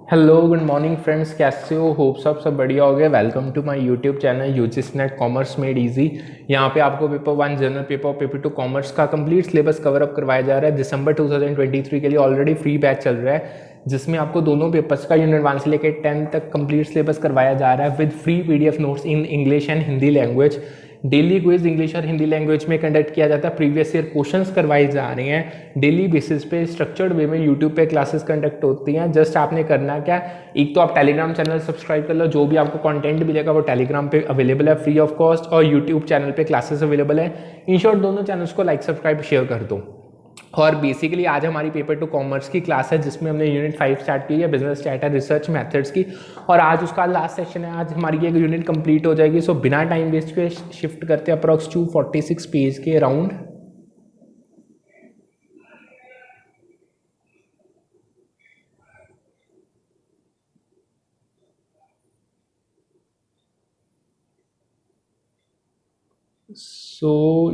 Hello good morning friends, कैसे हो? Hope सब बढ़िया हो गया। Welcome to my YouTube channel UGC NET commerce made easy. यहाँ पे आपको पेपर 1 जनरल पेपर और पेपर 2 कॉमर्स का कंप्लीट सिलेबस कवर अप करवाया जा रहा है। दिसंबर 2023 के लिए ऑलरेडी फ्री बैच चल रहा है, जिसमें आपको दोनों पेपर्स का यूनिट 1 से लेकर 10 तक कंप्लीट सिलेबस करवाया जा रहा है with free PDF notes in English and Hindi language. Daily quiz English और हिंदी लैंग्वेज में कंडक्ट किया जाता है। प्रीवियस ईयर क्वेश्चंस करवाए जा रहे हैं डेली बेसिस पे, स्ट्रक्चर्ड वे में यूट्यूब पे क्लासेस कंडक्ट होती हैं। जस्ट आपने करना क्या, एक तो आप टेलीग्राम चैनल सब्सक्राइब कर लो, जो भी आपको कंटेंट मिलेगा वो टेलीग्राम पे अवेलेबल है फ्री ऑफ कॉस्ट, और यूट्यूब चैनल पे क्लासेस अवेलेबल है। इन शॉर्ट दोनों चैनल्स को लाइक सब्सक्राइब शेयर कर दो। और बेसिकली आज हमारी पेपर 2 कॉमर्स की क्लास है, जिसमें हमने यूनिट 5 स्टार्ट की है, बिजनेस स्टार्टर रिसर्च मेथड्स की, और आज उसका लास्ट सेशन है। आज हमारी एक यूनिट कंप्लीट हो जाएगी। सो बिना टाइम वेस्ट के शिफ्ट करते हैं अप्रॉक्स 246 पेज के अराउंड।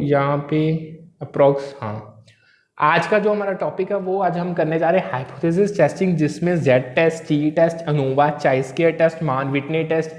यहाँ पे अप्रॉक्स, हाँ, आज का जो हमारा टॉपिक है वो आज हम करने जा रहे हैं हाइपोथेसिस टेस्टिंग, जिसमें Z test, T test, ANOVA, chi square test, Mann Whitney test,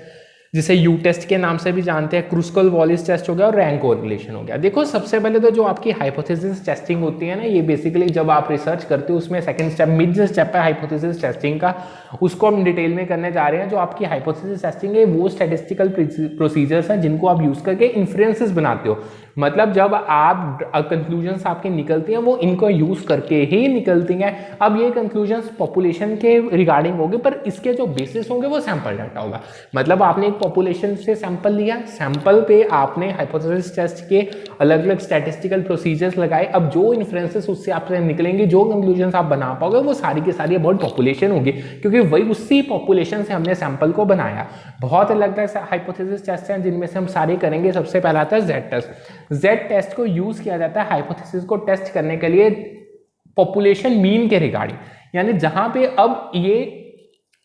जिसे यू टेस्ट के नाम से भी जानते हैं, क्रूस्कल वॉलिस टेस्ट हो गया, और रैंक कोरिलेशन हो गया। देखो, सबसे पहले तो जो आपकी हाइपोथेसिस टेस्टिंग होती है ना, ये बेसिकली जब आप रिसर्च करते हो उसमें सेकंड स्टेप, मिड स्टेप है हाइपोथेसिस टेस्टिंग का, उसको हम डिटेल में करने जा रहे हैं। जो आपकी हाइपोथेसिस टेस्टिंग है वो स्टैटिस्टिकल प्रोसीजर्स हैं जिनको आप यूज करके इन्फ्रेंसेस बनाते हो। मतलब जब आप कंक्लूजन्स आपके निकलती हैं वो इनको यूज करके ही निकलती हैं। अब ये कंक्लूजन्स पॉपुलेशन के रिगार्डिंग होंगे, पर इसके जो बेसिस होंगे वो सैंपल डाटा होगा। मतलब आपने एक पॉपुलेशन से सैंपल लिया, सैंपल पे आपने हाइपोथेसिस टेस्ट के अलग अलग स्टैटिस्टिकल प्रोसीजर्स लगाए। अब जो इन्फ्रेंसेस उससे आपसे निकलेंगे, जो कंक्लूजन्स आप बना पाओगे, वो सारी की सारी अबाउट पॉपुलेशन होगी, क्योंकि वही उसी पॉपुलेशन से हमने सैंपल को बनाया। बहुत अलग अलग हाइपोथेसिस टेस्ट हैं जिनमें से हम सारे करेंगे। सबसे पहला आता है जेड टेस्ट। जेड टेस्ट को यूज किया जाता है हाइपोथेसिस को टेस्ट करने के लिए पॉपुलेशन मीन के रिगार्डिंग, यानी जहां पे अब ये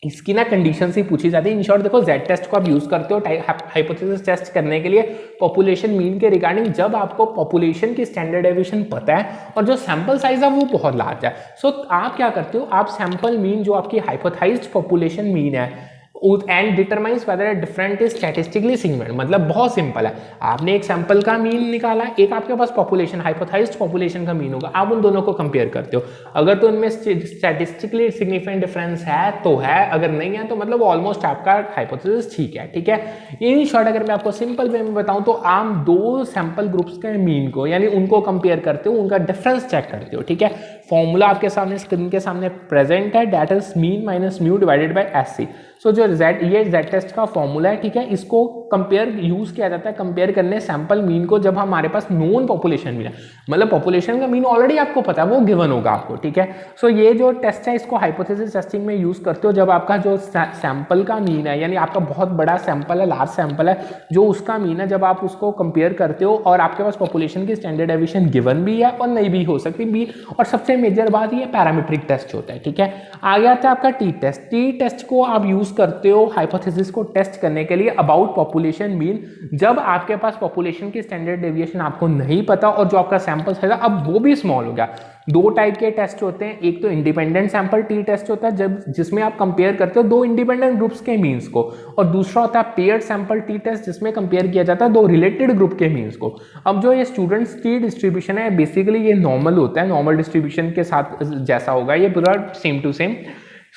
इसकी ना कंडीशन से पूछी जाती है। इन शॉर्ट देखो, जेड टेस्ट को आप यूज करते हो हाइपोथेसिस टेस्ट करने के लिए पॉपुलेशन मीन के रिगार्डिंग, जब आपको पॉपुलेशन की स्टैंडर्ड डेविएशन पता है और जो सैंपल साइज है वो बहुत लार्ज है। सो आप क्या करते हो, आप सैंपल मीन जो आपकी हाइपोथेसाइज्ड पॉपुलेशन मीन है and determines weather different is statistically significant. मतलब बहुत सिंपल है, आपने एक सैंपल का मीन निकाला, एक आपके पास पॉपुलेशन हाइपोथेसाइज्ड पॉपुलेशन का मीन होगा, आप उन दोनों को कंपेयर करते हो। अगर तो इनमें स्टैटिस्टिकली सिग्निफिकेंट डिफरेंस है तो है, अगर नहीं है तो मतलब ऑलमोस्ट आपका हाइपोथेसिस ठीक है। ठीक है, इन शॉर्ट अगर मैं आपको सिंपल वे में बताऊं तो आप दो सैंपल ग्रुप्स के मीन को, यानी उनको कंपेयर करते हो, उनका डिफरेंस चेक करते हो। ठीक है, फॉर्मूला आपके सामने स्क्रीन के सामने प्रेजेंट है, that is mean minus mu divided by SC. So जो ये जेड टेस्ट का फॉर्मूला है, ठीक है, इसको कंपेयर यूज किया जाता है कंपेयर करने सैंपल मीन को, जब हमारे पास नोन पॉपुलेशन मीन है, मतलब पॉपुलेशन का मीन ऑलरेडी आपको पता है, वो गिवन होगा आपको। ठीक है, सो ये जो टेस्ट है इसको हाइपोथेसिस टेस्टिंग में यूज करते हो जब आपका जो सैंपल का मीन है, यानी आपका बहुत बड़ा सैंपल है, लार्ज सैंपल है, जो उसका मीन है, जब आप उसको कंपेयर करते हो और आपके पास पॉपुलेशन की स्टैंडर्ड डेविएशन गिवन भी है और नहीं भी हो सकती भी। और सबसे मेजर बात ये पैरामीट्रिक टेस्ट होता है। ठीक है, आगे आता है आपका टी टेस्ट। टी टेस्ट को आप यूज करते हो हाइपोथेसिस को टेस्ट करने के लिए अबाउट पॉपुलेशन मीन, जब आपके पास पॉपुलेशन की स्टैंडर्ड डेविएशन आपको नहीं पता और जो आपका सैंपल साइज है अब वो भी स्मॉल हो गया। दो टाइप के टेस्ट होते हैं, एक तो इंडिपेंडेंट सैंपल टी टेस्ट होता है जब जिसमें आप कंपेयर करते हो दो इंडिपेंडेंट ग्रुप्स के मीन्स को, और दूसरा होता है पेयर्ड सैंपल टी टेस्ट जिसमें कंपेयर किया जाता है दो रिलेटेड ग्रुप के मीन्स को। अब जो ये स्टूडेंट्स की डिस्ट्रीब्यूशन है बेसिकली ये नॉर्मल होता है, नॉर्मल डिस्ट्रीब्यूशन के साथ जैसा होगा ये पूरा सेम टू सेम।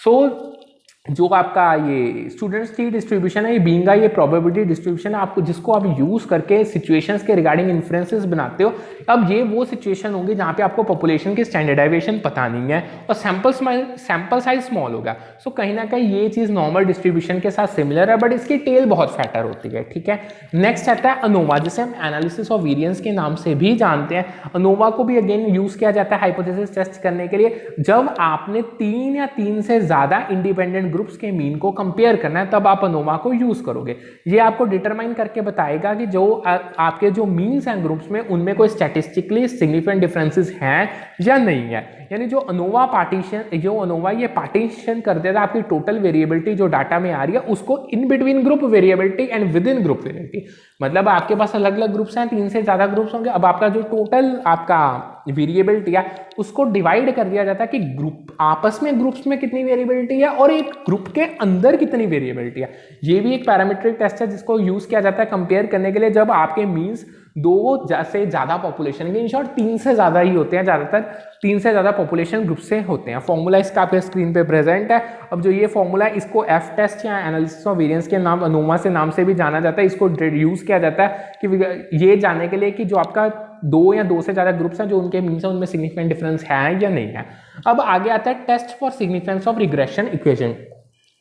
सो जो आपका ये स्टूडेंट्स की डिस्ट्रीब्यूशन है, ये बीइंग ये प्रोबेबिलिटी डिस्ट्रीब्यूशन है आपको, जिसको आप यूज करके सिचुएशंस के रिगार्डिंग इन्फ्रेंसेस बनाते हो। अब ये वो सिचुएशन होगी जहां पे आपको पॉपुलेशन की स्टैंडर्ड डेविएशन पता नहीं है और सैंपल साइज स्मॉल होगा। सो कहीं ना कहीं ये चीज नॉर्मल डिस्ट्रीब्यूशन के साथ सिमिलर है, बट इसकी टेल बहुत फैटर होती है। ठीक है, नेक्स्ट आता है अनोवा, जिसे हम एनालिसिस ऑफ वेरिएंस के नाम से भी जानते हैं। अनोवा को भी अगेन यूज किया जाता है हाइपोथेसिस टेस्ट करने के लिए, जब आपने 3 या 3 से ज्यादा इंडिपेंडेंट ग्रुप्स के मीन को कंपेयर करना है तब आप अनोवा को यूज करोगे। ये आपको डिटरमाइन करके बताएगा कि जो आपके जो मीन्स हैं ग्रुप्स में उनमें कोई स्टैटिस्टिकली सिग्निफिकेंट डिफरेंसेस हैं या नहीं है। यानी जो अनोवा ये पार्टीशन कर देता है आपकी टोटल वेरिएबिलिटी जो डाटा में आ रही है उसको in between group variability and with in group variability. मतलब आपके पास अलग अलग ग्रुप्स हैं, 3 से ज्यादा ग्रुप्स होंगे, अब आपका जो टोटल आपका वेरिएबिलिटी है उसको डिवाइड कर दिया जाता है कि ग्रुप आपस में ग्रुप्स में कितनी वेरिएबिलिटी है और एक ग्रुप के अंदर कितनी वेरिएबिलिटी है। ये भी एक पैरामीट्रिक टेस्ट है जिसको यूज किया जाता है कंपेयर करने के लिए जब आपके मीन्स 2 से ज्यादा पॉपुलेशन के, इन शॉर्ट 3 से ज्यादा ही होते हैं, ज्यादातर 3 से ज्यादा पॉपुलेशन ग्रुप से होते हैं। फॉर्मूला इसका आपके स्क्रीन पे प्रेजेंट है। अब जो ये फॉर्मूला है इसको एफ टेस्ट या एनालिसिस ऑफ वेरिएंस के नाम अनोवा से नाम से भी जाना जाता है। इसको यूज किया जाता है कि ये जानने के लिए कि जो आपका 2 या 2 से ज्यादा ग्रुप्स हैं जो उनके मीन्स है उनमें सिग्निफिकेंट डिफरेंस है या नहीं है। अब आगे आता है test for significance of regression equation.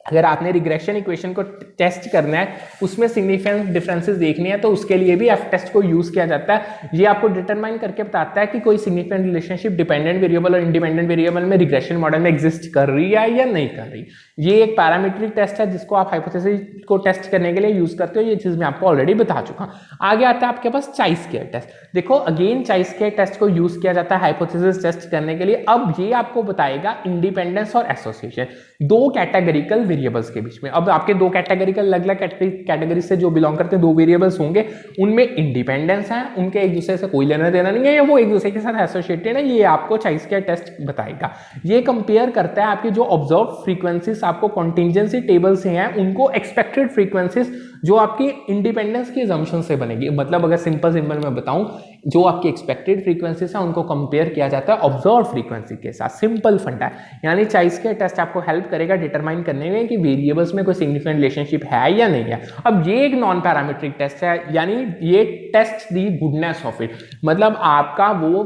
अगर आपने रिग्रेशन इक्वेशन को टेस्ट करना है उसमें सिग्निफिकेंट डिफरेंसेस देखनी है तो उसके लिए भी एफ टेस्ट को यूज किया जाता है। ये आपको डिटरमाइन करके बताता है कि कोई सिग्निफिकेंट रिलेशनशिप डिपेंडेंट वेरिएबल और इंडिपेंडेंट वेरिएबल में रिग्रेशन मॉडल में एग्जिस्ट कर रही है या नहीं कर रही। ये एक पैरामीट्रिक टेस्ट है जिसको आप हाइपोथेसिस को टेस्ट करने के लिए यूज करते हो। ये चीज मैं आपको ऑलरेडी बता चुका हूं। आगे आता है आपके पास चाई स्क्वायर टेस्ट। देखो अगेन चाई स्क्वायर टेस्ट को यूज किया जाता है हाइपोथेसिस टेस्ट करने के लिए। अब ये आपको बताएगा इंडिपेंडेंस और एसोसिएशन 2 कैटेगरिकल वेरिएबल्स के बीच में। अब आपके 2 कैटेगरिकल अलग अलग कैटेगरी से जो बिलोंग करते हैं 2 वेरिएबल्स होंगे उनमें इंडिपेंडेंस है, उनके एक दूसरे से कोई लेना देना नहीं है या वो एक दूसरे के साथ एसोसिएटेड है। ये आपको चाई स्क्वायर टेस्ट बताएगा। ये कंपेयर करता है आपकी जो ऑब्जर्व फ्रीक्वेंसीज आपको कॉन्टिंजेंसी टेबल से हैं उनको एक्सपेक्टेड फ्रीक्वेंसीज जो आपकी इंडिपेंडेंस की असम्पशन से बनेगी। मतलब अगर सिंपल मैं बताऊं जो आपकी एक्सपेक्टेड फ्रीक्वेंसीज है उनको कंपेयर किया जाता है ऑब्जर्व फ्रीक्वेंसी के साथ। सिंपल फंडा है। यानी चाई स्क्वायर टेस्ट आपको हेल्प करेगा डिटरमाइन करने में कि वेरिएबल्स में कोई सिग्निफिकेंट रिलेशनशिप है या नहीं है। अब ये एक नॉन पैरामीट्रिक टेस्ट है यानी ये test the goodness of fit. मतलब आपका वो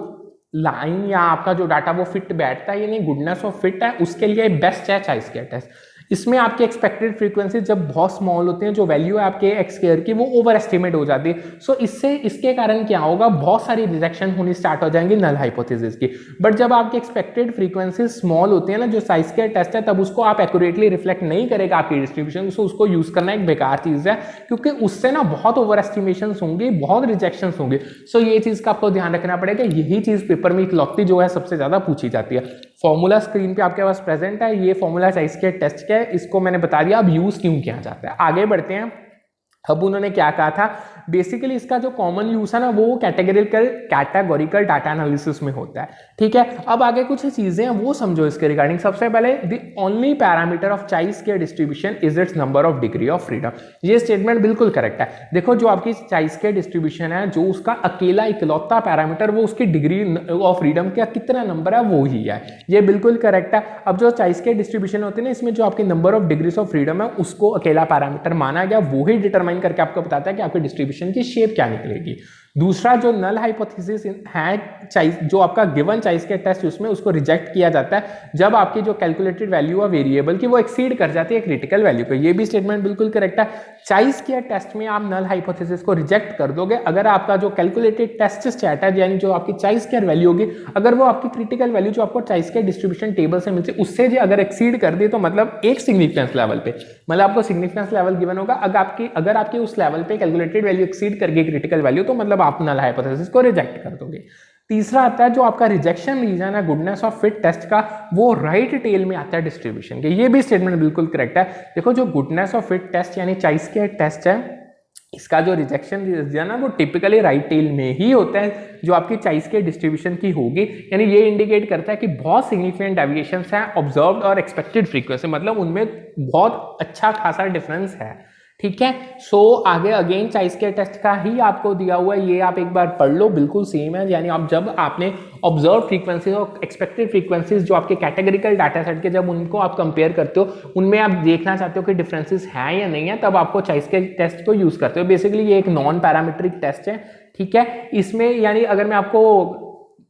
लाइन या आपका जो डाटा वो फिट बैठता है यानी गुडनेस ऑफ फिट है उसके लिए बेस्ट है चाई स्क्वायर टेस्ट। इसमें आपके एक्सपेक्टेड फ्रीक्वेंसी जब बहुत स्मॉल होते हैं जो वैल्यू है आपके एक्स स्क्वायर की वो ओवर एस्टिमेट हो जाती है। सो इसके कारण क्या होगा बहुत सारी रिजेक्शन होनी स्टार्ट हो जाएंगी नल हाइपोथेसिस की। बट जब आपके एक्सपेक्टेड फ्रीक्वेंसी स्मॉल होती है ना जो चाई स्क्वायर टेस्ट है तब उसको आप एक्यूरेटली रिफ्लेक्ट नहीं करेगा आपकी डिस्ट्रीब्यूशन। सो उसको यूज करना एक बेकार चीज है क्योंकि उससे ना बहुत ओवर एस्टिमेशन होंगी, बहुत रिजेक्शन होंगे। सो ये चीज का आपको ध्यान रखना पड़ेगा। यही चीज पेपर में इकलौती जो है सबसे ज्यादा पूछी जाती है। फॉर्मूला स्क्रीन पे आपके पास प्रेजेंट है। ये फॉर्मूला चाई स्क्वायर टेस्ट का है। इसको मैंने बता दिया अब यूज क्यों किया जाता है। आगे बढ़ते हैं। अब उन्होंने क्या कहा था बेसिकली इसका जो कॉमन यूज है ना वो कैटेगोरिकल डाटा एनालिसिस में होता है। ठीक है। अब आगे कुछ चीजें हैं वो समझो इसके रिगार्डिंग। सबसे पहले द ओनली पैरामीटर ऑफ चाई square distribution is it's number of degree of freedom. ये स्टेटमेंट बिल्कुल करेक्ट है। देखो जो आपकी चाई स्क्वायर डिस्ट्रीब्यूशन है जो उसका अकेला इकलौता पैरामीटर वो उसकी डिग्री ऑफ फ्रीडम का कितना नंबर है वो ही है। ये बिल्कुल करेक्ट है। अब जो चाई स्क्वायर डिस्ट्रीब्यूशन होती है ना इसमें जो आपकी number of degrees of freedom है उसको अकेला पैरामीटर माना गया। वो ही डिटरमाइन करके आपको बताता है कि आपकी डिस्ट्रीब्यूशन की शेप क्या निकलेगी। दूसरा जो नल हाइपोथेसिस है जो आपका गिवन चाई स्क्वायर टेस्ट उसमें उसको रिजेक्ट किया जाता है जब आपकी जो कैलकुलेटेड वैल्यू है वेरिएबल की वो एक्सीड कर जाती है क्रिटिकल वैल्यू पे। ये भी स्टेटमेंट बिल्कुल करेक्ट है। चाई स्क्वायर टेस्ट में आप नल हाइपोथेसिस को रिजेक्ट कर दोगे अगर आपका जो कैलकुलेटेड टेस्ट स्टैट है यानी जो आपकी चाई स्क्वायर वैल्यू होगी अगर वो आपकी क्रिटिकल वैल्यू जो आपको चाई स्क्वायर डिस्ट्रीब्यूशन टेबल से मिलती है उससे जो अगर एक्सीड कर दी तो मतलब एक सिग्निफिकेंस लेवल पे मतलब आपको सिग्निफिकेंस लेवल गिवन होगा। अगर आपकी उस लेवल पे कैलकुलेटेड वैल्यू एक्सीड कर गई क्रिटिकल वैल्यू तो मतलब आप नल हाइपोथेसिस को रिजेक्ट कर दोगे। तीसरा आता है जो आपका रिजेक्शन रीजन है गुडनेस ऑफ फिट टेस्ट का वो राइट टेल में आता है डिस्ट्रीब्यूशन के। ये भी स्टेटमेंट बिल्कुल करेक्ट है। देखो जो गुडनेस ऑफ फिट टेस्ट यानी चाई स्क्वायर टेस्ट है इसका जो रिजेक्शन रीजन है वो टिपिकली राइट टेल में ही होता है जो आपकी चाई स्क्वायर डिस्ट्रीब्यूशन की होगी। यानी ये इंडिकेट करता है कि बहुत सिग्निफिकेंट डेविएशंस हैं ऑब्जर्व्ड और एक्सपेक्टेड फ्रीक्वेंसी मतलब उनमें बहुत अच्छा खासा डिफरेंस है। ठीक है। सो आगे अगेन चाई स्क्वायर टेस्ट का ही आपको दिया हुआ है। ये आप एक बार पढ़ लो बिल्कुल सेम है। यानी आप जब आपने ऑब्जर्व फ्रीक्वेंसीज और एक्सपेक्टेड फ्रीक्वेंसीज जो आपके कैटेगरिकल डाटा सेट के जब उनको आप कंपेयर करते हो उनमें आप देखना चाहते हो कि डिफरेंसेस हैं या नहीं है तब आपको चाई स्क्वायर टेस्ट को यूज करते हो। बेसिकली ये एक नॉन पैरामीट्रिक टेस्ट है। ठीक है। इसमें यानी अगर मैं आपको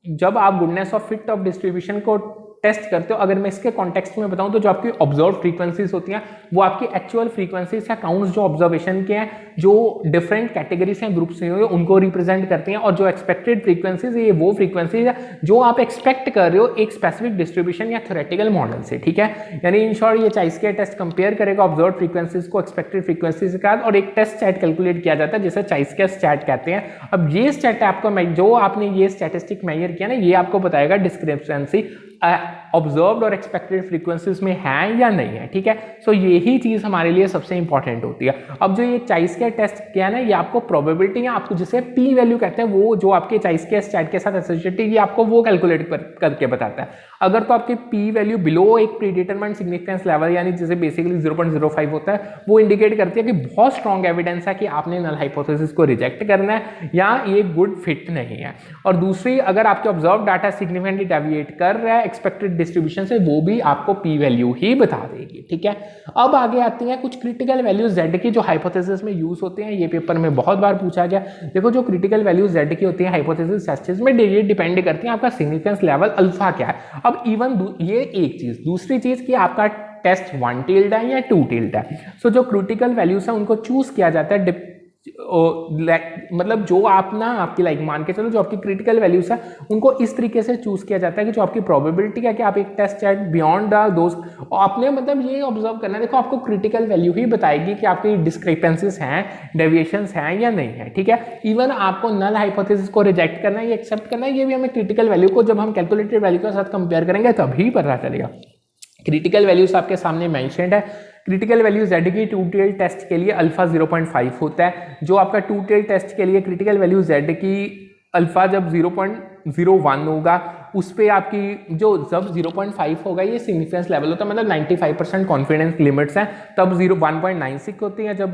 जब आप goodness of fit of distribution को टेस्ट करते हो अगर मैं इसके कॉन्टेक्स्ट में बताऊं तो जो आपकी ऑब्जर्व फ्रीक्वेंसीज होती हैं वो आपकी एक्चुअल फ्रीक्वेंसीज या काउंट्स जो ऑब्जर्वेशन के हैं जो डिफरेंट कैटेगरीज हैं ग्रुप से उनको रिप्रेजेंट करती हैं। और जो एक्सपेक्टेड फ्रीक्वेंसीज ये वो फ्रीक्वेंसीज है जो आप एक्सपेक्ट कर रहे हो एक स्पेसिफिक डिस्ट्रीब्यूशन या थ्योरेटिकल मॉडल से। ठीक है। यानी इन शॉर्ट ये चाई स्क्वायर टेस्ट कंपेयर करेगा ऑब्जर्व फ्रीक्वेंसीज को एक्सपेक्टेड फ्रीक्वेंसीज के साथ और एक टेस्ट स्टैट कैलकुलेट किया जाता है जिसे चाई स्क्वायर स्टैट कहते हैं। अब ये स्टैट आपको जो आपने ये स्टैटिस्टिक मेजर किया ना ये आपको बताएगा डिस्क्रिपेंसी ऑब्जर्व्ड और एक्सपेक्टेड फ्रीक्वेंसीज में है या नहीं है, ठीक है। सो यही चीज हमारे लिए सबसे इंपॉर्टेंट होती है। अब जो ये चाइस के टेस्ट क्या है ना, ये आपको प्रोबेबिलिटी या आपको जिसे पी वैल्यू कहते हैं, वो जो आपके चाइस के स्टैट के साथ एसोसिएटेड, ये आपको वो कैलकुलेट करके बताता है। अगर तो आपकी पी वैल्यू बिलो एक प्रीडिटरमाइंड सिग्निफिकेंस लेवल, यानी जिसे बेसिकली 0.05 होता है, वो इंडिकेट करती है कि बहुत स्ट्रॉन्ग एविडेंस है कि आपने नल हाइपोथेसिस को रिजेक्ट करना है या ये गुड फिट नहीं है। और दूसरी, अगर आपके ऑब्जर्व डाटा सिग्निफिकेंटली डेविएट कर रहा है एक्सपेक्टेड डिस्ट्रीब्यूशन से, वो भी आपको पी वैल्यू ही बता देगी, ठीक है। अब आगे आती हैं कुछ क्रिटिकल वैल्यूज जेड की जो हाइपोथेसिस में यूज होते हैं। ये पेपर में बहुत बार पूछा गया। देखो जो क्रिटिकल वैल्यूज जेड की होती है हाइपोथेसिस टेस्ट में, ये डिपेंड करती है आपका सिग्निफिकेंस लेवल अल्फा क्या है। अब इवन ये एक चीज, दूसरी चीज कि आपका टेस्ट 1 टिल्ड है या 2 टिल्ड है। सो जो क्रिटिकल वैल्यूज है उनको चूज किया जाता है मतलब जो आप ना आपकी लाइक मान के चलो जो आपकी क्रिटिकल वैल्यूज है उनको इस तरीके से चूज किया जाता है कि जो आपकी प्रोबेबिलिटी है कि आप एक test at beyond the those, आपने मतलब ये ऑब्जर्व करना है। देखो आपको क्रिटिकल वैल्यू ही बताएगी कि आपकी डिस्क्रिपेंसीज हैं, डेविएशंस हैं या नहीं है, ठीक है। इवन आपको नल हाइपोथेसिस को रिजेक्ट करना है या एक्सेप्ट करना है, ये भी हमें क्रिटिकल वैल्यू को जब हम कैलकुलेटेड वैल्यू के साथ कंपेयर करेंगे तभी पता चलेगा। क्रिटिकल वैल्यूज आपके सामने मेंशन्ड है। क्रिटिकल वैल्यू जेड की 2 टिल्ड टेस्ट के लिए अल्फा 0.5 होता है। जो आपका 2 टिल्ड टेस्ट के लिए क्रिटिकल वैल्यू जेड की अल्फा जब 0.01 होगा, उस पे आपकी जो जब 0.5 होगा ये सिग्निफिकेंस लेवल होता है, मतलब 95% कॉन्फिडेंस लिमिट्स हैं, तब 1.96 होती है। जब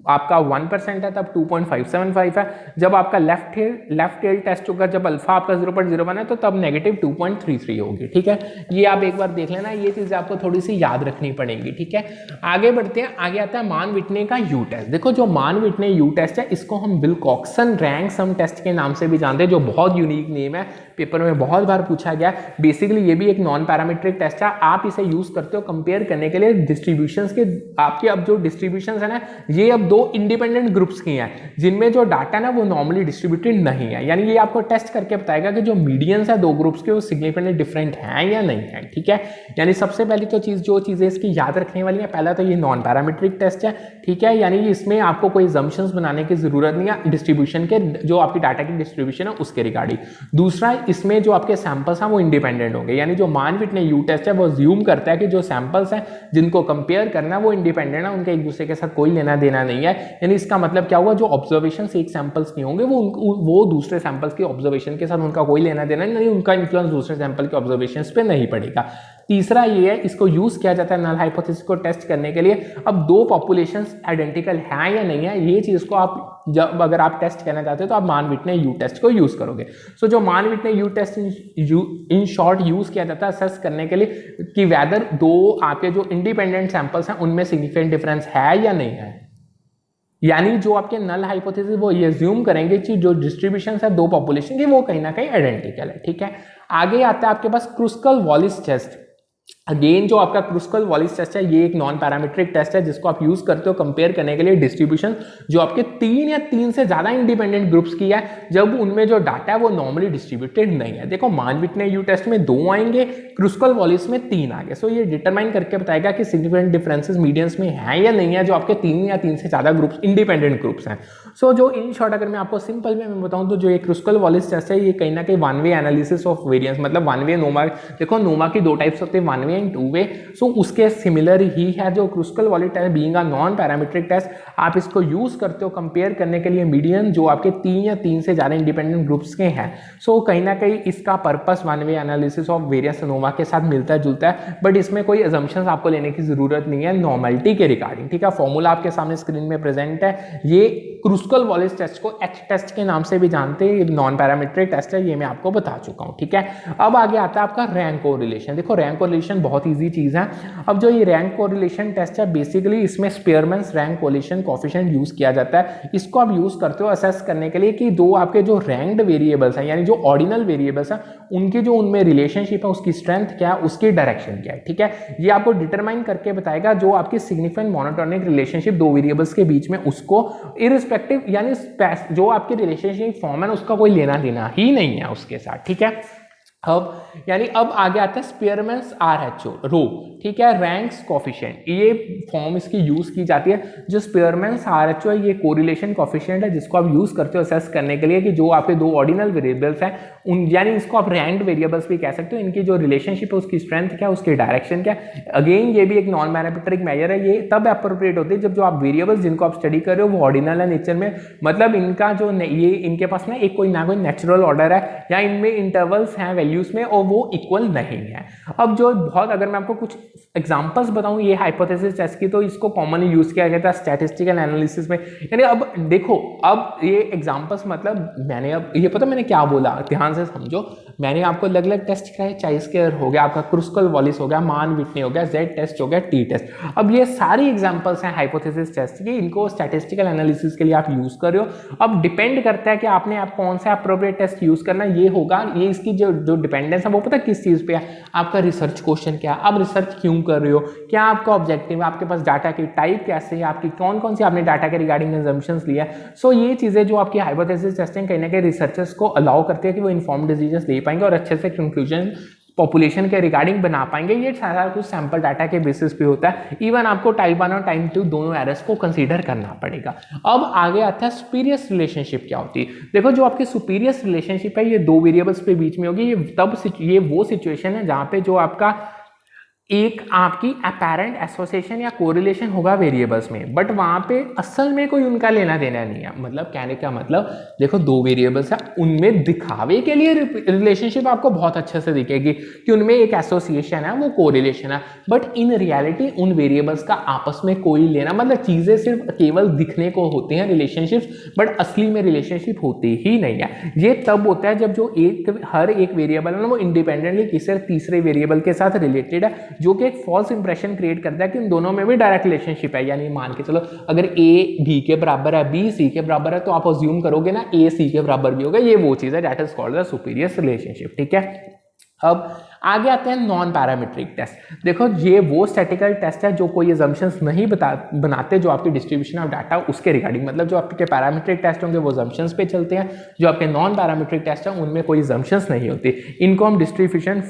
आपका 1% है तब 2.575 है। जब आपका लेफ्ट टेल टेस्ट होगा, जब अल्फा आपका 0.01 है तो तब नेगेटिव 2.33 होगी, ठीक है। ये आप एक बार देख लेना, ये चीज़ आपको थोड़ी सी याद रखनी पड़ेगी, ठीक है। आगे बढ़ते हैं। आगे आता है मान विटने का यू टेस्ट। देखो जो मान विटने यू टेस्ट है, इसको हम विल्कॉक्सन रैंक सम टेस्ट के नाम से भी जानते हैं, जो बहुत यूनिक नेम है, पेपर में बहुत बार पूछा गया। बेसिकली ये भी एक नॉन पैरामीट्रिक टेस्ट है। आप इसे यूज करते हो कंपेयर करने के लिए डिस्ट्रीब्यूशंस के। आपके अब जो डिस्ट्रीब्यूशंस है ना, ये अब 2 इंडिपेंडेंट ग्रुप्स की हैं, जिनमें जो डाटा ना वो नॉर्मली डिस्ट्रीब्यूटेड नहीं है। यानी ये आपको टेस्ट करके बताएगा कि जो मीडियंस है 2 ग्रुप्स के, वो सिग्निफिकेंटली डिफरेंट हैं या नहीं है, ठीक है। यानी सबसे पहली तो चीज, जो चीजें इसकी याद रखने वाली है, पहला तो ये नॉन पैरामीट्रिक टेस्ट है, ठीक है। यानी इसमें आपको कोई assumptions बनाने की जरूरत नहीं है डिस्ट्रीब्यूशन के, जो आपकी डाटा की डिस्ट्रीब्यूशन है उसके रिगार्डिंग। दूसरा, इसमें जो आपके सैंपल्स हैं वो इंडिपेंडेंट होंगे। यानी जो मान विटने यू टेस्ट है वो ज्यूम करता है कि जो सैंपल्स हैं जिनको कंपेयर करना है वो इंडिपेंडेंट है, उनके एक दूसरे के साथ कोई लेना देना नहीं है। यानी इसका मतलब क्या हुआ, जो ऑब्जर्वेशन एक सैंपल्स के होंगे वो दूसरे सैंपल्स के ऑब्जर्वेशन के साथ उनका कोई लेना देना नहीं, उनका इन्फ्लुएंस दूसरे सैंपल के ऑब्जर्वेशन पे नहीं पड़ेगा। तीसरा ये है, इसको यूज किया जाता है नल हाइपोथेसिस को टेस्ट करने के लिए। अब 2 पॉपुलेशंस आइडेंटिकल हैं या नहीं है, ये चीज को आप जब अगर आप टेस्ट करना चाहते हो तो आप मान विटने यू टेस्ट को यूज करोगे। सो जो Mann Whitney U test in short use किया जाता है असेस करने के लिए कि वेदर 2 आपके जो इंडिपेंडेंट सैंपल्स हैं उनमें सिग्निफिकेंट डिफरेंस है या नहीं है। यानी जो आपके नल हाइपोथेसिस वो ये अज्यूम करेंगे कि जो डिस्ट्रीब्यूशन है 2 पॉपुलेशन की वो कहीं ना कहीं आइडेंटिकल है, ठीक है। आगे आता है आपके पास क्रुस्कल वॉलिस टेस्ट। अगेन जो आपका क्रुस्कल वॉलिस टेस्ट है, ये एक नॉन पैरामीट्रिक टेस्ट है जिसको आप यूज करते हो कंपेयर करने के लिए डिस्ट्रीब्यूशन जो आपके 3 या 3 से ज्यादा इंडिपेंडेंट ग्रुप्स की है, जब उनमें जो डाटा है वो नॉर्मली डिस्ट्रीब्यूटेड नहीं है। देखो मान विटने यू टेस्ट में 2 आएंगे, क्रुस्कल वॉलिस में 3 आएंगे। सो ये डिटरमाइन करके बताएगा कि सिग्निफिकेंट डिफरेंसेस मीडियंस में है या नहीं है, जो आपके 3 या 3 से ज्यादा ग्रुप्स इंडिपेंडेंट ग्रुप्स हैं। सो जो इन शॉर्ट अगर मैं आपको सिंपल में बताऊं तो जो ये क्रुस्कल वॉलिस टेस्ट है, ये कहीं ना कहीं 1 वे एनालिसिस ऑफ वेरिएंस, मतलब 1 वे नोमा। देखो नोमा की 2 टाइप्स होते हैं, 1 वे एंड 2 वे। सो उसके सिमिलर ही है जो Kruskal Wallis test, being a non parametric test, आप इसको यूज करते हो कंपेयर करने के लिए मीडियन जो आपके 3 या 3 से ज्यादा इंडिपेंडेंट ग्रुप्स के हैं। सो कहीं ना कहीं इसका purpose 1 way analysis of variance नोमा के साथ मिलता जुलता है, बट इसमें कोई असम्पशंस आपको लेने की जरूरत नहीं है नॉर्मलिटी के रिगार्डिंग, ठीक है। फॉर्मूला आपके सामने स्क्रीन में प्रेजेंट है। ये क्रुस्कल वॉलिस टेस्ट को एच टेस्ट के नाम से भी जानते हैं, नॉन पैरामीट्रिक टेस्ट है, ये मैं आपको बता चुका हूं, ठीक है। अब आगे आता है आपका रैंक कोरिलेशन। देखो रैंक कोरिलेशन बहुत ईजी चीज है। अब जो ये रैंक कोरिलेशन टेस्ट है, बेसिकली इसमें स्पेयरमैन्स रैंक कोरिलेशन कोएफिशिएंट यूज किया जाता है। इसको आप यूज करते हो असेस करने के लिए कि 2 आपके जो रैंक्ड वेरिएबल्स हैं, यानी जो ऑर्डिनल वेरिएबल्स हैं, उनकी जो उनमें रिलेशनशिप है, उसकी स्ट्रेंथ क्या है, उसकी डायरेक्शन क्या है, ठीक है। ये आपको डिटरमाइन करके बताएगा जो आपकी सिग्निफिकेंट मोनोटोनिक रिलेशनशिप 2 वेरिएबल्स के बीच में, उसको इररिस्पेक्टिव यानी जो आपकी रिलेशनशिप फॉर्म है उसका कोई लेना देना ही नहीं है उसके साथ, ठीक है। अब यानी अब आगे आता है स्पीयरमैन्स आरएचओ रो, ठीक है, रैंक्स कोफिशिएंट, ये फॉर्म इसकी यूज की जाती है। जो स्पीयरमैन्स आरएचओ है ये कोरिलेशन कोफिशिएंट है जिसको आप यूज करते हो असेस करने के लिए कि जो आपके दो ऑर्डिनल वेरिएबल्स हैं उन, यानी इसको आप रैंक्ड वेरिएबल्स भी कह सकते हो, इनकी जो रिलेशनशिप है उसकी स्ट्रेंथ क्या है, उसकी डायरेक्शन क्या है। अगेन ये भी एक नॉन पैरामीट्रिक मेजर है, ये तब अप्रोप्रिएट होती है जब जो आप वेरिएबल्स जिनको आप स्टडी कर रहे हो वो ऑर्डिनल है नेचर में, मतलब इनका जो ये इनके पास ना एक कोई ना कोई नेचुरल ऑर्डर है या इनमें इंटरवल्स हैं वैल्यूज में और वो इक्वल नहीं है। अब जो बहुत, अगर मैं आपको कुछ एग्जांपल्स बताऊं ये हाइपोथेसिस टेस्ट की, तो इसको कॉमनली यूज किया जाता है स्टैटिस्टिकल एनालिसिस में। यानी अब देखो, अब ये एग्जांपल्स मतलब मैंने अब ये पता मैंने क्या बोला, ध्यान से समझो। मैंने आपको अलग अलग टेस्ट कराए, चाइ स्क्वायर हो गया, आपका क्रुस्कल वॉलिस हो गया, मान विटने हो गया, जेड टेस्ट हो गया, टी टेस्ट। अब ये सारी एग्जांपल्स हैं हाइपोथेसिस टेस्ट की, इनको स्टैटिस्टिकल एनालिसिस के लिए आप यूज कर रहे हो। अब डिपेंड करता है कि आपने आप कौन सा अप्रोप्रिएट टेस्ट यूज करना, ये होगा, ये इसकी जो डिपेंडेंस है वो पता किस चीज पे है, आपका रिसर्च क्वेश्चन क्या है, आप रिसर्च क्यों कर रहे हो, क्या आपका ऑब्जेक्टिव है, आपके पास डाटा की टाइप कैसे है, आपकी कौन कौन सी आपने डाटा के रिगार्डिंग assumptions लिया है। सो ये चीजें जो आपकी हाइपोथेसिस टेस्टिंग कहीं ना कहीं रिसर्चर्स को अलाउ करती है कि वो इन्फॉर्म्ड डिसीजंस ले पाएंगे और अच्छे से कंक्लूजन पॉपुलेशन के रिगार्डिंग बना पाएंगे। ये सारा कुछ सैंपल डाटा के बेसिस पे होता है। इवन आपको टाइप 1 और टाइप 2 दोनों एरर्स को कंसीडर करना पड़ेगा। अब आगे आता है सुपीरियस रिलेशनशिप क्या होती है। देखो जो आपकी सुपीरियस रिलेशनशिप है ये दो वेरिएबल्स पे बीच में होगी। ये वो सिचुएशन है जहाँ पे जो आपका एक आपकी अपेरेंट एसोसिएशन या कोरिलेशन होगा वेरिएबल्स में, बट वहां पे असल में कोई उनका लेना देना नहीं है। मतलब कहने का मतलब देखो दो वेरिएबल्स हैं, उनमें दिखावे के लिए रिलेशनशिप आपको बहुत अच्छे से दिखेगी कि उनमें एक एसोसिएशन है, वो कोरिलेशन है, बट इन रियलिटी उन वेरिएबल्स का आपस में कोई लेना, मतलब चीजें सिर्फ केवल दिखने को होती हैं रिलेशनशिप्स, बट असली में रिलेशनशिप होती ही नहीं है। ये तब होता है जब जो हर एक वेरिएबल है ना वो इंडिपेंडेंटली किसी तीसरे वेरिएबल के साथ रिलेटेड है, जो कि एक फॉल्स इंप्रेशन क्रिएट करता है कि उन दोनों में भी डायरेक्ट रिलेशनशिप है। यानी मान के चलो अगर ए बी के बराबर है, बी सी के बराबर है, तो आप अज्यूम करोगे ना ए सी के बराबर भी होगा। ये वो चीज है that is called the superior relationship, ठीक है। अब आगे आते हैं नॉन पैरामीट्रिक टेस्ट। देखो ये वो स्टैटिकल टेस्ट है जो कोई असम्पशंस नहीं बनाते जो आपकी डिस्ट्रीब्यूशन ऑफ डाटा उसके रिगार्डिंग, मतलब जो आपके पैरामीट्रिक टेस्ट होंगे वो असम्पशंस पे चलते हैं, जो आपके नॉन पैरामीट्रिक टेस्ट है उनमें कोई असम्पशंस नहीं होती। इनको हम डिस्ट्रीब्यूशन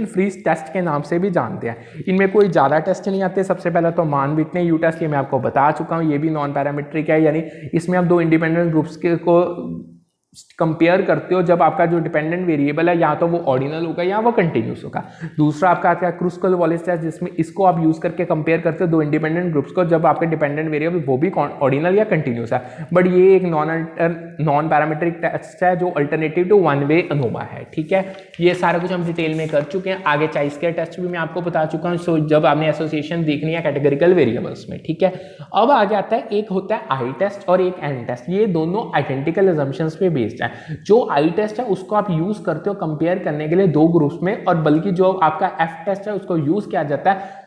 फ्री टेस्ट के नाम से भी जानते हैं। इनमें कोई ज़्यादा टेस्ट नहीं आते। सबसे पहला तो मान विटने यू टेस्ट, ये मैं आपको बता चुका हूँ, ये भी नॉन पैरामीट्रिक है, यानी इसमें आप दो इंडिपेंडेंट ग्रुप्स को कंपेयर करते हो जब आपका जो डिपेंडेंट वेरिएबल है या तो वो ऑर्डिनल होगा या वो कंटिन्यूस होगा। दूसरा आपका आता है क्रुस्कल वॉलिस टेस्ट, जिसमें इसको आप यूज करके कंपेयर करते हो दो इंडिपेंडेंट ग्रुप्स को जब आपके डिपेंडेंट वेरिएबल वो भी ऑर्डिनल या कंटिन्यूस है। बट ये एक नॉन पैरामीट्रिक टेस्ट है जो alternative to one way ANOVA है, ठीक है। ये सारा कुछ हम डिटेल में कर चुके हैं। आगे चाइ स्क्वायर टेस्ट भी मैं आपको बता चुका हूँ, सो जब आपने एसोसिएशन देखनी है कैटेगरिकल वेरिएबल्स में, ठीक है। अब आगे आता है एक होता है आई टेस्ट और एक एन टेस्ट। ये दोनों आइडेंटिकल असम्पशंस पे बेस्ड है। जो आई टेस्ट है उसको आप यूज करते हो कंपेयर करने के लिए दो ग्रुप्स में, और बल्कि जो आपका एफ टेस्ट है उसको यूज किया जाता है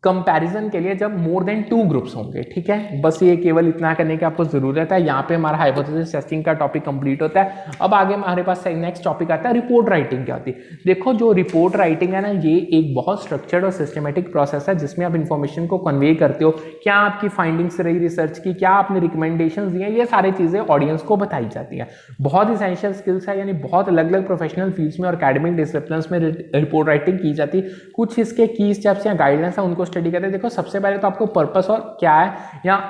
कंपैरिजन के लिए जब मोर देन 2 ग्रुप्स होंगे, ठीक है। बस ये केवल इतना करने की आपको जरूरत है। यहाँ पे हमारा हाइपोथेसिस टेस्टिंग का टॉपिक कंप्लीट होता है। अब आगे हमारे पास नेक्स्ट टॉपिक आता है रिपोर्ट राइटिंग क्या होती है। देखो जो रिपोर्ट राइटिंग है ना ये एक बहुत स्ट्रक्चर्ड और सिस्टमेटिक प्रोसेस है जिसमें आप इन्फॉर्मेशन को कन्वे करते हो, क्या आपकी फाइंडिंग्स रही रिसर्च की, क्या आपने रिकमेंडेशन दी है, ये सारी चीजें ऑडियंस को बताई जाती है। बहुत इसेंशियल स्किल्स है, यानी बहुत अलग अलग प्रोफेशनल फील्ड्स में और एकेडमिक डिसिप्लिन्स में रिपोर्ट राइटिंग की जाती है। कुछ इसके की स्टेप्स या गाइडलाइंस है उनको स्टडी करते हैं। देखो सबसे पहले तो आपको पर्पस और क्या है या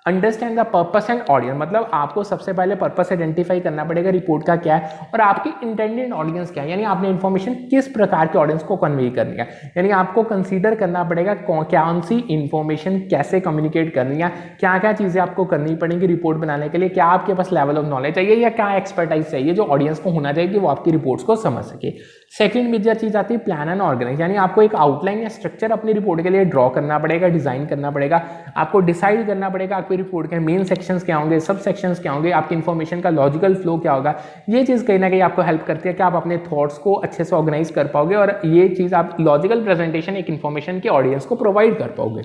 understand the purpose and audience, मतलब आपको सबसे पहले पर्पस आइडेंटिफाई करना पड़ेगा रिपोर्ट का क्या है और आपकी इंटेंडेड ऑडियंस क्या है, यानी आपने इन्फॉर्मेशन किस प्रकार के ऑडियंस को कन्वे करनी है। यानी आपको कंसीडर करना पड़ेगा कौन सी इन्फॉर्मेशन कैसे कम्युनिकेट करनी है, क्या क्या चीजें आपको करनी पड़ेंगी रिपोर्ट बनाने के लिए, क्या आपके पास लेवल ऑफ नॉलेज चाहिए या क्या एक्सपर्टाइज चाहिए जो ऑडियंस को होना चाहिए कि वो आपकी रिपोर्ट्स को समझ सके। सेकंड मेजर चीज आती है प्लान एंड ऑर्गेनाइज, यानी आपको एक आउटलाइन या स्ट्रक्चर अपनी रिपोर्ट के लिए ड्रॉ करना पड़ेगा, डिजाइन करना पड़ेगा। आपको डिसाइड करना पड़ेगा आपकी रिपोर्ट के मेन सेक्शंस क्या होंगे, सब सेक्शंस क्या होंगे, आपकी इन्फॉर्मेशन का लॉजिकल फ्लो क्या होगा। ये चीज कहीं ना कहीं आपको हेल्प करती है कि आप अपने थॉट्स को अच्छे से ऑर्गेनाइज कर पाओगे और ये चीज आप लॉजिकल प्रेजेंटेशन एक इन्फॉर्मेशन के ऑडियंस को प्रोवाइड कर पाओगे।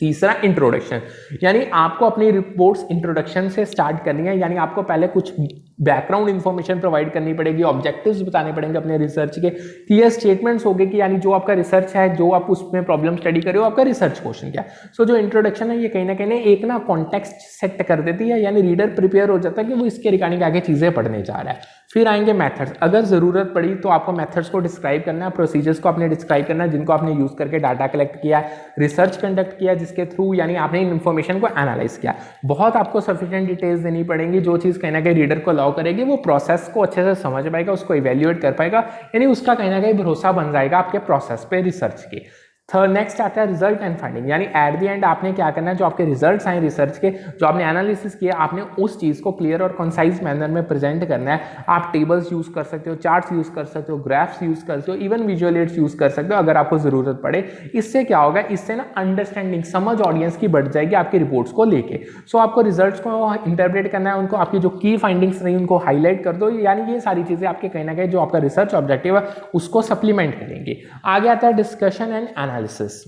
तीसरा इंट्रोडक्शन, यानी आपको अपनी रिपोर्ट्स इंट्रोडक्शन से स्टार्ट करनी है, यानी आपको पहले कुछ बैकग्राउंड इन्फॉर्मेशन प्रोवाइड करनी पड़ेगी, ऑब्जेक्टिव्स बताने पड़ेंगे अपने रिसर्च के, क्लियर स्टेटमेंट्स हो गए कि यानी जो आपका रिसर्च है, जो आप उसमें प्रॉब्लम स्टडी कर रहे हो, आपका रिसर्च क्वेश्चन क्या है। सो जो इंट्रोडक्शन है ये कहीं ना कहीं एक ना कॉन्टेक्स्ट सेट कर देती है, यानी रीडर प्रिपेयर हो जाता है कि वो इसके रिगार्डिंग आगे चीजें पढ़ने जा रहा है। फिर आएंगे मेथड्स, अगर जरूरत पड़ी तो आपको मेथड्स को डिस्क्राइब करना है, प्रोसीजर्स को आपने डिस्क्राइब करना है जिनको आपने यूज करके डाटा कलेक्ट किया, रिसर्च कंडक्ट किया, जिसके थ्रू यानी आपने इन इन्फॉर्मेशन को एनालाइज किया। बहुत आपको सफिशिएंट डिटेल्स देनी पड़ेंगी, जो चीज कहीं ना कहीं रीडर को अलाउ करेगी वो प्रोसेस को अच्छे से समझ पाएगा, उसको इवेल्युएट कर पाएगा, यानी उसका कहीं ना कहीं भरोसा बन जाएगा आपके प्रोसेस पे, रिसर्च के। थर्ड नेक्स्ट आता है रिजल्ट एंड फाइंडिंग, यानी एट द एंड आपने क्या करना है, जो आपके रिजल्ट्स आए रिसर्च के, जो आपने एनालिसिस किया, आपने उस चीज को क्लियर और कंसाइज मैनर में प्रेजेंट करना है। आप टेबल्स यूज कर सकते हो, चार्ट्स यूज कर सकते हो, ग्राफ्स यूज कर सकते हो, इवन विजुअल एड्स यूज कर सकते हो अगर आपको जरूरत पड़े। इससे क्या होगा, इससे ना अंडरस्टैंडिंग, समझ ऑडियंस की बढ़ जाएगी आपकी रिपोर्ट्स को लेके। सो आपको रिजल्ट्स को इंटरप्रेट करना है, उनको आपकी जो की फाइंडिंग्स रही उनको हाईलाइट कर दो, यानी ये सारी चीजें आपके कहीं ना कहीं जो आपका रिसर्च ऑब्जेक्टिव है उसको सप्लीमेंट करेंगे। आगे आता है डिस्कशन एंड एनालिसिस,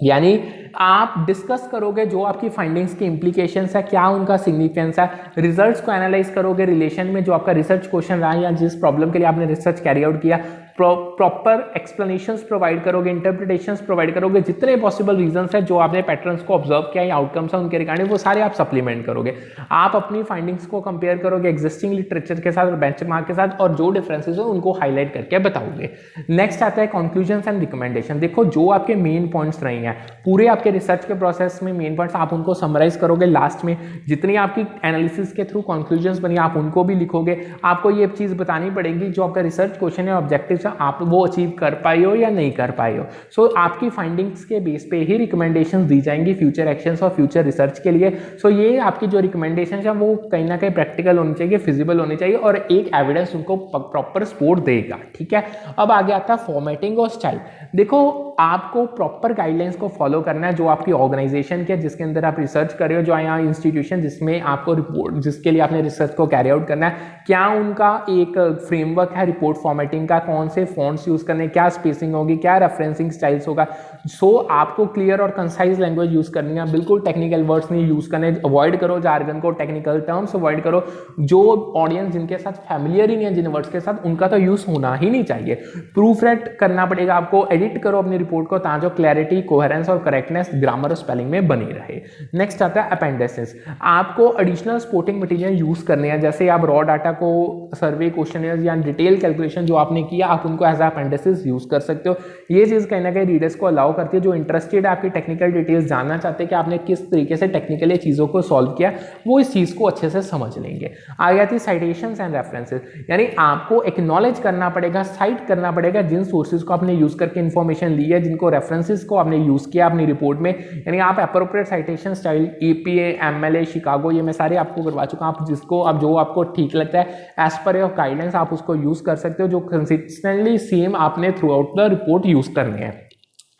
यानी आप डिस्कस करोगे जो आपकी फाइंडिंग्स की इंप्लीकेशंस है, क्या उनका सिग्निफिकेंस है, रिजल्ट्स को एनालाइज करोगे रिलेशन में जो आपका रिसर्च क्वेश्चन रहा है या जिस प्रॉब्लम के लिए आपने रिसर्च कैरी आउट किया, प्रॉपर एक्सप्लेनेशंस प्रोवाइड करोगे, इंटरप्रिटेशंस प्रोवाइड करोगे, जितने पॉसिबल रीजंस है जो आपने पैटर्न्स को ऑब्जर्व किया या आउटकम्स है उनके रिगार्डिंग, वो सारे आप सप्लीमेंट करोगे। आप अपनी फाइंडिंग्स को कंपेयर करोगे एग्जिस्टिंग लिटरेचर के साथ और बेंचमार्क के साथ, और जो डिफरेंसेस है उनको हाईलाइट करके बताओगे। नेक्स्ट आता है कंक्लूजन्स एंड रिकमेंडेशन, देखो जो आपके मेन पॉइंट्स रही हैं पूरे आपके रिसर्च के प्रोसेस में, मेन पॉइंट्स आप उनको समराइज करोगे लास्ट में, जितनी आपकी एनालिसिस के थ्रू कंक्लूजन्स बनी आप उनको भी लिखोगे। आपको ये चीज बतानी पड़ेगी जो आपका रिसर्च क्वेश्चन है, ऑब्जेक्टिव्स है, आप वो अचीव कर पाए हो या नहीं कर पाए हो। सो आपकी फाइंडिंग्स के बेस पे ही रिकमेंडेशंस दी जाएंगी फ्यूचर एक्शंस और फ्यूचर रिसर्च के लिए। सो ये आपकी जो रिकमेंडेशंस है वो कहीं ना कहीं प्रैक्टिकल होनी चाहिए, फिजिबल होनी चाहिए, और एक एविडेंस उनको प्रॉपर सपोर्ट देगा। ठीक है, अब आगे आता है फॉर्मेटिंग और स्टाइल। देखो आपको प्रॉपर गाइडलाइंस को फॉलो करना है जो आपकी ऑर्गेनाइजेशन के जिसके अंदर आप रिसर्च कर रहे हो, जो यहाँ इंस्टीट्यूशन जिसमें आपको रिपोर्ट जिसके लिए आपने रिसर्च को कैरी आउट करना है, क्या उनका एक फ्रेमवर्क है रिपोर्ट फॉर्मेटिंग का, कौन से फॉन्ट्स यूज करने, क्या स्पेसिंग होगी, क्या रेफरेंसिंग स्टाइल्स होगा। सो आपको क्लियर और कंसाइज लैंग्वेज यूज करनी है, बिल्कुल टेक्निकल वर्ड्स नहीं यूज करने, अवॉइड करो जार्गन को, टेक्निकल टर्म्स अवॉइड करो। जो ऑडियंस जिनके साथ फैमिलियर ही नहीं है जिन वर्ड्स के साथ, उनका तो यूज होना ही नहीं चाहिए। प्रूफ रेट करना पड़ेगा आपको, एडिट करो अपनी रिपोर्ट को ताकि जो क्लैरिटी, कोहेरेंस और करेक्टनेस ग्रामर और स्पेलिंग में बनी रहे। नेक्स्ट आता है अपेंडिसेस, आपको एडिशनल सपोर्टिंग मटेरियल यूज करने हैं, जैसे आप रॉ डाटा को, सर्वे क्वेश्चन या डिटेल कैलकुलेशन जो आपने किया आप उनको एज अपेंडिसेस यूज कर सकते हो। ये चीज कहीं ना कहीं रीडर्स को अलाउ करती है जो इंटरेस्टेड है आपकी टेक्निकल डिटेल्स जानना चाहते हैं कि आपने किस तरीके से टेक्निकली चीजों को सॉल्व किया, वो इस चीज को अच्छे से समझ लेंगे। आगे आती है साइटेशंस एंड रेफरेंसेस, यानी आपको एक्नॉलेज करना पड़ेगा, साइट करना पड़ेगा जिन सोर्सेज को आपने यूज करके इन्फॉर्मेशन ली है, जिनको रेफरेंसेस को आपने यूज किया अपनी रिपोर्ट में, यानी आप appropriate citation style, EPA, MLA, Chicago, ये मैं सारे आपको करवा चुका हूं। आप जिसको आप जो आपको ठीक लगता है एज पर योर गाइडेंस आप उसको यूज कर सकते हो, जो कंसिस्टेंटली सेम आपने through out the report use करनी है।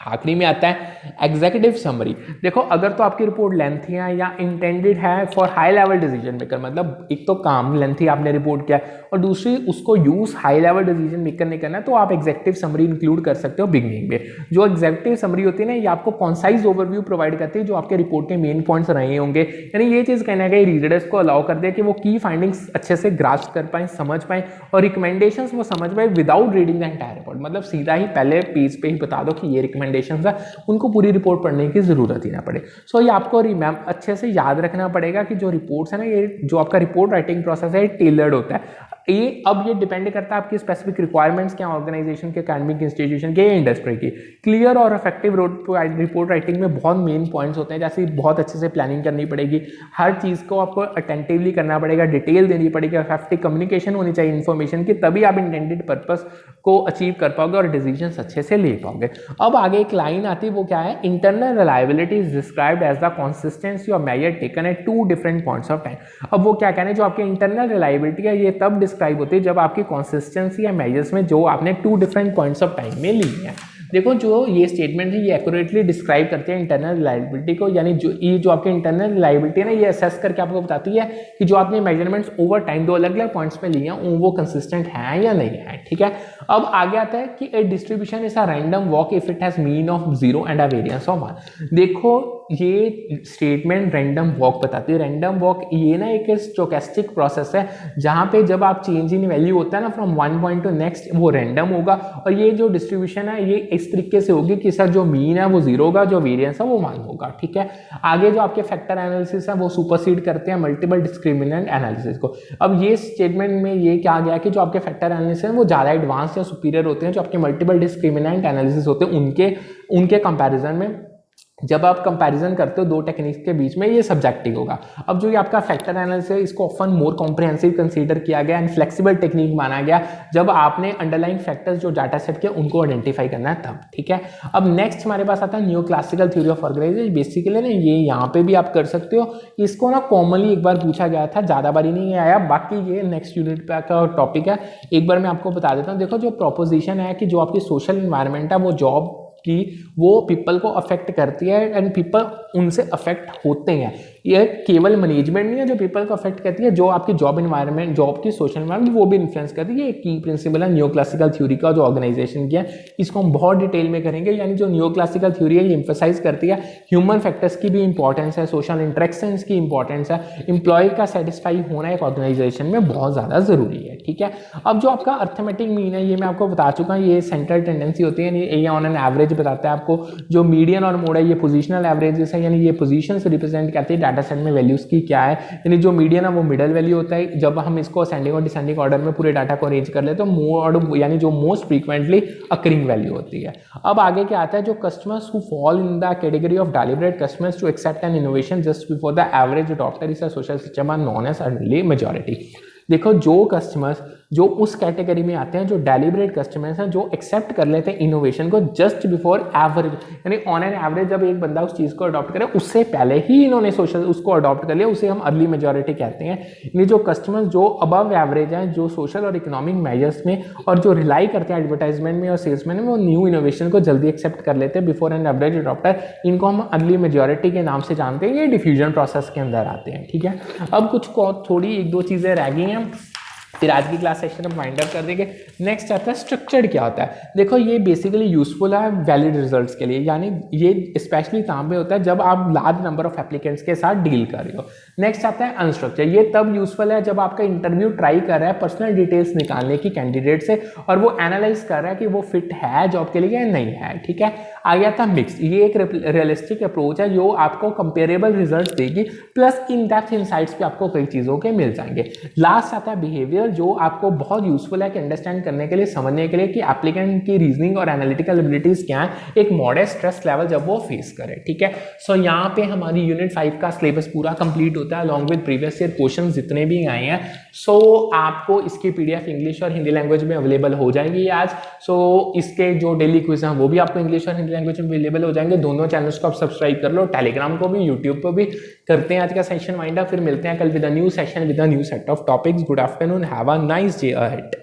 आखिरी में आता है एग्जीक्यूटिव समरी। देखो अगर तो आपकी रिपोर्ट लेंथी है या इंटेंडेड है for high level decision maker, मतलब एक तो काम लेंथी आपने रिपोर्ट किया और दूसरी उसको use high level decision maker नहीं करना है, तो आप एग्जीक्यूटिव समरी इंक्लूड कर सकते हो बिगनिंग में। जो एग्जीक्यूटिव समरी होती है ना, ये आपको कॉन्साइज ओवरव्यू प्रोवाइड करती है जो आपके रिपोर्ट के मेन पॉइंट्स रहे होंगे, यानी ये चीज कहना है कि रीडर्स को अलाउ कर दे कि वो की फाइंडिंग्स अच्छे से ग्रास्प कर पाए, समझ पाए, और रिकमेंडेशंस वो समझ पाए without reading the entire report. मतलब सीधा ही पहले पेज पे ही बता दो कि ये रिकमेंडेशंस है, उनको पूरी रिपोर्ट पढ़ने की जरूरत ही ना पड़े। सो ये आपको अच्छे से याद रखना पड़ेगा कि जो रिपोर्ट्स है ना, ये जो आपका रिपोर्ट राइटिंग प्रोसेस है, ये टेलर्ड होता है। ये डिपेंड करता है आपकी स्पेसिफिक रिक्वायरमेंट्स क्या, ऑर्गेनाइजेशन के, एकेडमिक इंस्टीट्यूशन के, इंडस्ट्री की। क्लियर और इफेक्टिव रिपोर्ट राइटिंग में बहुत मेन पॉइंट्स होते हैं, जैसे बहुत अच्छे से प्लानिंग करनी पड़ेगी, हर चीज को आपको अटेंटिवली करना पड़ेगा, डिटेल देनी पड़ेगी, इफेक्टिव कम्युनिकेशन होनी चाहिए इन्फॉर्मेशन की, तभी आप इंटेंडेड पर्पस को अचीव कर पाओगे और डिसीजन अच्छे से ले पाओगे। अब आगे एक लाइन आती है, वो क्या है, internal reliability is described as the consistency of measure taken at 2 different points of time. अब वो क्या कहना है, जो आपकी इंटरनल रिलायबिलिटी है ये तब डिस्क्राइब होती है जब आपकी कंसिस्टेंसी या मेजर्स में जो आपने 2 डिफरेंट पॉइंट्स ऑफ टाइम में ली है। देखो जो ये स्टेटमेंट है ये एक्यूरेटली डिस्क्राइब करते हैं इंटरनल रिलायबिलिटी को, यानी जो आपकी इंटरनल रिलायबिलिटी है ना, ये असेस करके आपको बताती है कि जो आपने मेजरमेंट्स ओवर टाइम दो अलग अलग पॉइंट्स पे लिए हैं वो कंसिस्टेंट है या नहीं है, ठीक है। अब आगे आता है कि a distribution is a random walk if it has mean of 0 and a variance of 1। देखो ये स्टेटमेंट रैंडम वॉक बताती है। रैंडम वॉक ये ना एक स्टोकेस्टिक प्रोसेस है जहां पे जब आप चेंज इन वैल्यू होता है ना from one point two next, वो रैंडम होगा। और ये जो डिस्ट्रीब्यूशन है ये इस तरीके से होगी कि सर जो मीन है वो 0 होगा, जो वेरिएंस है वो 1 होगा, ठीक है। आगे जो आपके फैक्टर एनालिसिस है वो सुपरसीड करते हैं मल्टीपल डिस्क्रिमिनेंट एनालिसिस को। अब ये स्टेटमेंट में ये कहा गया कि जो आपके फैक्टर एनालिसिस है वो ज़्यादा एडवांस या सुपीरियर होते हैं जो आपके मल्टीपल डिस्क्रिमिनेंट एनालिसिस होते हैं उनके कंपैरिजन में। जब आप कंपैरिजन करते हो दो टेक्निक्स के बीच में ये सब्जेक्टिव होगा। अब जो ये आपका फैक्टर एनालिसिस है इसको ऑफन मोर कॉम्प्रिहेंसिव कंसीडर किया गया एंड फ्लेक्सिबल टेक्निक माना गया जब आपने अंडरलाइंग फैक्टर्स जो डाटा सेट के उनको आइडेंटिफाई करना है तब, ठीक है। अब नेक्स्ट हमारे पास आता है new classical theory of organisation. Basically ना ये यहाँ पे भी आप कर सकते हो, इसको ना कॉमनली एक बार पूछा गया था, ज़्यादा बारी नहीं आया, बाकी ये नेक्स्ट यूनिट पे का टॉपिक है। एक बार मैं आपको बता देता हूँ। देखो जो प्रोपोजिशन है कि जो आपकी सोशल इन्वायरमेंट है वो जॉब कि वो पीपल को अफेक्ट करती है एंड पीपल उनसे अफेक्ट होते हैं। ये केवल मैनेजमेंट नहीं है जो पीपल को अफेक्ट करती है, जो आपकी जॉब इन्वायरमेंट, जॉब की सोशल इन्वायरमेंट वो भी इन्फ्लुएंस करती है। ये की प्रिंसिपल है न्यू क्लासिकल थ्योरी का जो ऑर्गेनाइजेशन किया, इसको हम बहुत डिटेल में करेंगे। यानी जो न्यू क्लासिकल थ्योरी है ये इंफेसाइज करती है ह्यूमन फैक्टर्स की भी इंपॉर्टेंस है, सोशल इंटरेक्शंस की इंपॉर्टेंस है, एम्प्लॉय का सेटिस्फाई होना एक ऑर्गेनाइजेशन में बहुत ज़्यादा जरूरी है, ठीक है। अब जो आपका अर्थमेटिक मीन है ये मैं आपको बता चुका हूँ, ये सेंट्रल टेंडेंसी होती है, ये ऑन एन एवरेज बताता है आपको। जो मीडियन और मोड है ये पोजिशनल एवरेजेस है, यानी ये पोजीशन से रिप्रेजेंट करती है डाटा सेट में वैल्यूज की क्या है। यानी जो मीडियन है वो मिडल वैल्यू होता है। जब हम इसको असेंडिंग और डिसेंडिंग ऑर्डर में पूरे डाटा को अरेंज कर ले तो मोड यानी जो मोस्ट फ्रीक्वेंटली अकरिंग वैल्यू होती है। अब आगे क्या आता है, जो customers who fall in the category of deliberate customers to accept an innovation just before the average adopter is a social system are known as early majority. देखो जो कस्टमर्स जो उस कैटेगरी में आते हैं, जो डेलिब्रेट कस्टमर्स हैं, जो एक्सेप्ट कर लेते हैं इनोवेशन को जस्ट बिफोर एवरेज, यानी ऑन एन एवरेज जब एक बंदा उस चीज़ को अडॉप्ट करे उससे पहले ही इन्होंने सोशल उसको अडॉप्ट कर लिया, उसे हम अर्ली मेजॉरिटी कहते हैं। यानी जो कस्टमर्स जो अबव एवरेज हैं, जो सोशल और इकोनॉमिक मेजर्स में और जो रिलाई करते हैं एडवर्टाइजमेंट में और सेल्स में, वो न्यू इनोवेशन को जल्दी एक्सेप्ट कर लेते हैं बिफोर एन एवरेज अडॉप्टर, इनको हम अर्ली मेजॉरिटी के नाम से जानते हैं। ये डिफ्यूजन प्रोसेस के अंदर आते हैं, ठीक है। अब कुछ थोड़ी एक दो चीज़ें रह गई हैं, फिर आज की क्लास सेशन हम वाइंड अप कर देंगे। नेक्स्ट आता है स्ट्रक्चर्ड क्या होता है। देखो ये बेसिकली यूजफुल है वैलिड रिजल्ट्स के लिए, यानी ये स्पेशली काम पे होता है जब आप लार्ज नंबर ऑफ एप्लीकेंट्स के साथ डील कर रहे हो। नेक्स्ट आता है अनस्ट्रक्चर्ड। ये तब यूजफुल है जब आपका इंटरव्यू ट्राई कर रहा है पर्सनल डिटेल्स निकालने की कैंडिडेट से और वो एनालाइज कर रहा है कि वो फिट है जॉब के लिए या नहीं है, ठीक है। आगे आता है मिक्स। ये एक रियलिस्टिक अप्रोच है जो आपको कंपेरेबल रिजल्ट्स देगी प्लस इन डेप्थ इनसाइट्स पे आपको कई चीज़ों के मिल जाएंगे। लास्ट आता है बिहेवियर, जो आपको बहुत यूजफुल है कि अंडरस्टैंड करने के लिए, समझने के लिए कि एप्लीकेंट की रीजनिंग और एनालिटिकल एबिलिटीज क्या है एक मॉडेस्ट स्ट्रेस लेवल जब वो फेस करे, ठीक है। सो यहाँ पे हमारी यूनिट 5 का सिलेबस पूरा कंप्लीट होता है along with previous year questions जितने भी आए हैं। सो आपको इसकी पीडीएफ इंग्लिश और हिंदी लैंग्वेज में अवेलेबल हो जाएंगी आज। सो इसके जो डेली क्विज हैं वो भी आपको इंग्लिश और हिंदी लैंग्वेज में अवेलेबल हो जाएंगे। दोनों चैनल्स को आप सब्सक्राइब कर लो, टेलीग्राम को भी, यूट्यूब को भी। करते हैं आज का सेशन वाइंड अप, फिर मिलते हैं कल with a new session with a new set of topics. Good afternoon, have a nice day ahead.